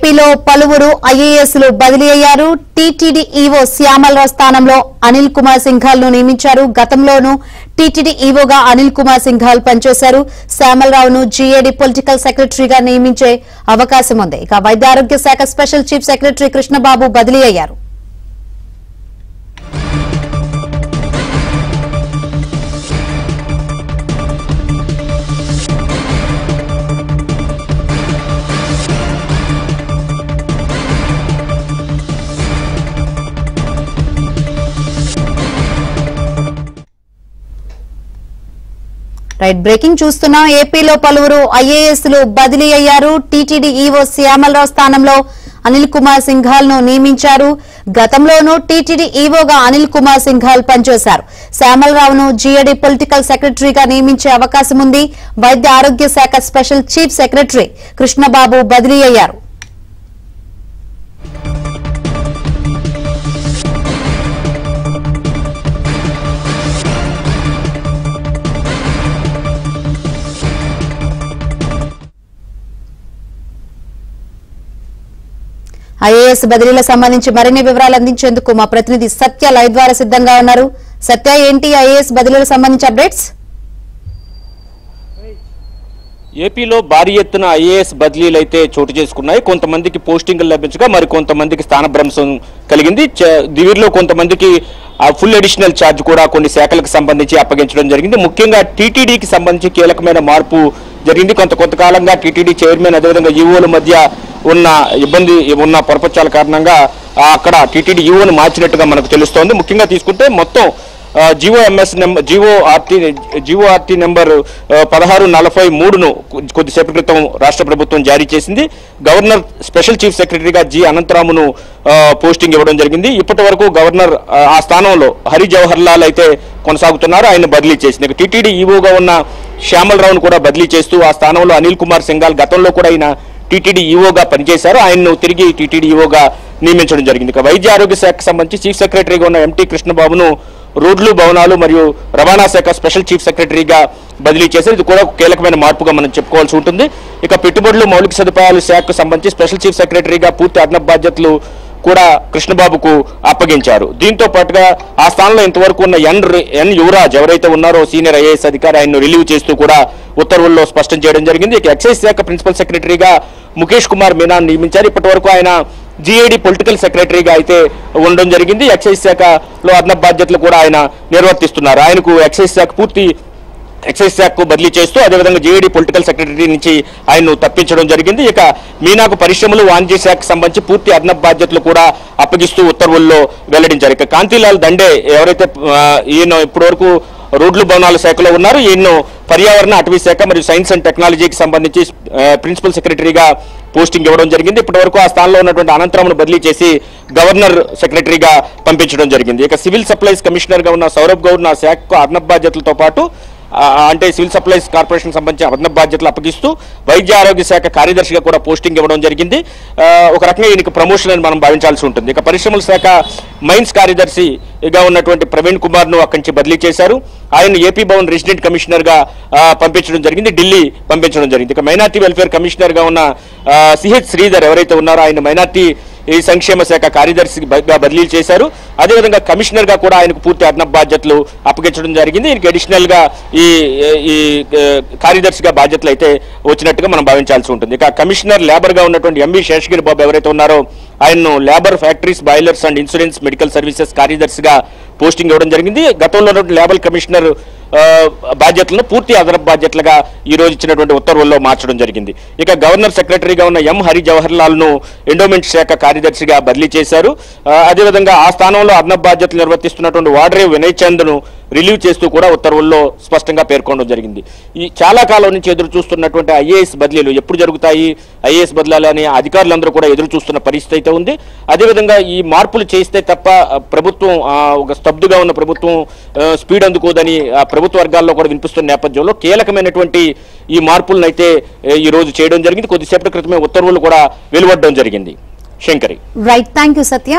ఏపీలో పలువురు ఐఏఎస్లు బదిలీ అయ్యారు. టీటీడీ ఈవో శ్యామలరావు స్థానంలో అనిల్ కుమార్ సింఘాల్ ను నియమించారు. గతంలోనూ టీటీడీ ఈవోగా అనిల్ కుమార్ సింఘాల్ పనిచేశారు. శ్యామలరావును జీఏడీ పొలిటికల్ సెక్రటరీగా నియమించే అవకాశం ఉంది. ఇక వైద్య ఆరోగ్య శాఖ స్పెషల్ చీఫ్ సెక్రటరీ కృష్ణబాబు బదిలీ అయ్యారు. రైట్ బ్రేకింగ్ చూస్తున్నాం. ఏపీలో పలువురు ఐఏఎస్లు బదిలీ అయ్యారు. టీటీడీ ఈవో శ్యామలరావు స్థానంలో అనిల్ కుమార్ సింఘాల్ ను నియమించారు. గతంలోనూ టీటీడీ ఈవోగా అనిల్ కుమార్ సింఘాల్ పనిచేశారు. శ్యామలరావును జీఏడీ పొలిటికల్ సెక్రటరీగా నియమించే అవకాశం ఉంది. వైద్య ఆరోగ్య శాఖ స్పెషల్ చీఫ్ సెక్రటరీ కృష్ణబాబు బదిలీ అయ్యారు. ఐఏఎస్ బదిలీలకు సంబంధించి మరిన్ని వివరాలు అందించేందుకు మా ప్రతినిధి సత్య లైవ్ ద్వారా సిద్ధంగా ఉన్నారు. సత్య, ఏంటి ఐఏఎస్ బదిలీలకు సంబంధించి అప్డేట్స్? ఏపీలో భారీ ఎత్తున ఐఏఎస్ బదిలీలు అయితే చోటు చేసుకున్నాయి. కొంతమందికి పోస్టింగ్లు లభించగా మరి కొంతమందికి స్థానభ్రంశం కలిగింది. వీరిలో కొంతమందికి ఫుల్ అడిషనల్ ఛార్జ్ కూడా కొన్ని శాఖలకు సంబంధించి అప్పగించడం జరిగింది. ముఖ్యంగా టీటీడీకి సంబంధించి కీలకమైన మార్పు జరిగింది. కొంతకాలంగా టీటీడీ చైర్మన్ అదేవిధంగా ఈవోల మధ్య ఉన్న ఇబ్బంది ఉన్న పొరపచ్చాల కారణంగా అక్కడ టీటీడీ ఈవోను మార్చినట్టుగా మనకు తెలుస్తోంది. ముఖ్యంగా తీసుకుంటే మొత్తం జీవోఆర్టీ నెంబర్ 1643ను కొద్దిసేపటి క్రితం రాష్ట్ర ప్రభుత్వం జారీ చేసింది. గవర్నర్ స్పెషల్ చీఫ్ సెక్రటరీగా జి అనంతరామును పోస్టింగ్ ఇవ్వడం జరిగింది. ఇప్పటి వరకు గవర్నర్ ఆ స్థానంలో హరి జవహర్ లాల్ అయితే కొనసాగుతున్నారు. ఆయన బదిలీ చేసింది. టీటీడీ ఈవోగా ఉన్న శ్యామలరావును కూడా బదిలీ చేస్తూ ఆ స్థానంలో అనిల్ కుమార్ సింఘాల్ గతంలో కూడా ఆయన టీటీడీ ఈవోగా పనిచేశారు. ఆయన్ను తిరిగి టీటీడీ ఈవోగా నియమించడం జరిగింది. ఇక వైద్య ఆరోగ్య శాఖకు సంబంధించి చీఫ్ సెక్రటరీగా ఉన్న ఎంటీ కృష్ణబాబును రోడ్లు, భవనాలు మరియు రవాణా శాఖ స్పెషల్ చీఫ్ సెక్రటరీగా బదిలీ చేశారు. ఇది కూడా కీలకమైన మార్పుగా మనం చెప్పుకోవాల్సి ఉంటుంది. ఇక పెట్టుబడులు, మౌలిక సదుపాయాల శాఖకు సంబంధించి స్పెషల్ చీఫ్ సెక్రటరీగా పూర్తి అదనపు బాధ్యతలు కూడా కృష్ణబాబుకు అప్పగించారు. దీంతో పాటుగా ఆ స్థానంలో ఇంతవరకు ఉన్న ఎన్ యువరాజ్ ఎవరైతే ఉన్నారో సీనియర్ ఐఏఎస్ అధికారి ఆయన్ను రిలీవ్ చేస్తూ కూడా ఉత్తర్వుల్లో స్పష్టం చేయడం జరిగింది. ఇక ఎక్సైజ్ శాఖ ప్రిన్సిపల్ సెక్రటరీగా ముఖేష్ కుమార్ మీనాను నియమించారు. ఇప్పటి వరకు ఆయన జీఏడీ పొలిటికల్ సెక్రటరీగా అయితే ఉండడం జరిగింది. ఎక్సైజ్ శాఖలో అదనపు బాధ్యతలు కూడా ఆయన నిర్వర్తిస్తున్నారు. ఆయనకు ఎక్సైజ్ శాఖకు బదిలీ చేస్తూ అదేవిధంగా జీఏడీ పొలిటికల్ సెక్రటరీ నుంచి ఆయన్ను తప్పించడం జరిగింది. ఇక మీనాకు పరిశ్రమలు, వాణిజ్య శాఖకు సంబంధించి పూర్తి అదనపు బాధ్యతలు కూడా అప్పగిస్తూ ఉత్తర్వుల్లో వెల్లడించారు. ఇక కాంతిలాల్ దండే ఎవరైతే ఈయన ఇప్పటి వరకు రోడ్లు, భవనాల శాఖలో ఉన్నారు, ఈయన్ను పర్యావరణ, అటవీ శాఖ మరియు సైన్స్ అండ్ టెక్నాలజీకి సంబంధించి ప్రిన్సిపల్ సెక్రటరీగా పోస్టింగ్ ఇవ్వడం జరిగింది. ఇప్పటి వరకు ఆ స్థానంలో ఉన్నటువంటి అనంతరామును బదిలీ చేసి గవర్నర్ సెక్రటరీగా పంపించడం జరిగింది. ఇక సివిల్ సప్లైస్ కమిషనర్ గా ఉన్న సౌరభ్ గౌడ్ ఆ శాఖకు అదనపు బాధ్యతలతో పాటు అంటే సివిల్ సప్లైస్ కార్పొరేషన్ సంబంధించిన అదనపు బాధ్యతలు అప్పగిస్తూ వైద్య ఆరోగ్య శాఖ కార్యదర్శిగా కూడా పోస్టింగ్ ఇవ్వడం జరిగింది. ఒక రకంగా ఈయనకి ప్రమోషన్ అని మనం భావించాల్సి ఉంటుంది. ఇక పరిశ్రమల శాఖ మైన్స్ కార్యదర్శిగా ఉన్నటువంటి ప్రవీణ్ కుమార్ ను అక్కడి నుంచి బదిలీ చేశారు. ఆయన ఏపీ భవన్ రెసిడెంట్ కమిషనర్ గా పంపించడం జరిగింది, ఢిల్లీ పంపించడం జరిగింది. ఇక మైనార్టీ వెల్ఫేర్ కమిషనర్ గా ఉన్న సిహెచ్ శ్రీధర్ ఎవరైతే ఉన్నారో ఆయన మైనార్టీ సంక్షేమ శాఖ కార్యదర్శిగా బదిలీ చేశారు. అదేవిధంగా కమిషనర్ గా కూడా ఆయనకు పూర్తి అదనపు బాధ్యతలు అప్పగించడం జరిగింది. ఈయనకి అడిషనల్ గా ఈ కార్యదర్శిగా బాధ్యతలు అయితే వచ్చినట్టుగా మనం భావించాల్సి ఉంటుంది. ఇక కమిషనర్ లేబర్ గా ఉన్నటువంటి ఎంవి శేషగిరి బాబు ఎవరైతే ఉన్నారో ఆయన్ను labour, factories, boilers and insurance, medical services కార్యదర్శిగా పోస్టింగ్ ఇవ్వడం జరిగింది. గతంలో లేబర్ కమిషనర్ బాధ్యతలను పూర్తి అదనపు బాధ్యతలుగా ఈ రోజు ఇచ్చినటువంటి ఉత్తర్వుల్లో మార్చడం జరిగింది. ఇక గవర్నర్ సెక్రటరీగా ఉన్న ఎం హరి జవహర్ లాల్ ను ఎండోమెంట్ శాఖ కార్యదర్శిగా బదిలీ చేశారు. అదేవిధంగా ఆ స్థానంలో అదనపు బాధ్యతలు నిర్వర్తిస్తున్నటువంటి వాడ్రే వినయ్ చంద్ ను రిలీవ్ చేస్తూ కూడా ఉత్తర్వుల్లో స్పష్టంగా పేర్కొనడం జరిగింది. ఈ చాలా కాలం నుంచి ఎదురు చూస్తున్నటువంటి ఐఏఎస్ బదిలీలు ఎప్పుడు జరుగుతాయి, ఐఏఎస్ బదిలీలు అని అధికారులందరూ కూడా ఎదురు చూస్తున్న పరిస్థితి అయితే ఉంది. అదేవిధంగా ఈ మార్పులు చేస్తే తప్ప ప్రభుత్వం ఒక స్తబ్దుగా ఉన్న ప్రభుత్వం స్పీడ్ అందుకోదని ప్రభుత్వ వర్గాల్లో కూడా వినిపిస్తున్న నేపథ్యంలో కీలకమైనటువంటి ఈ మార్పులను అయితే ఈ రోజు చేయడం జరిగింది. కొద్దిసేపటి క్రితమే ఉత్తర్వులు కూడా వెలువడడం జరిగింది. Shankari, right, thank you Satya.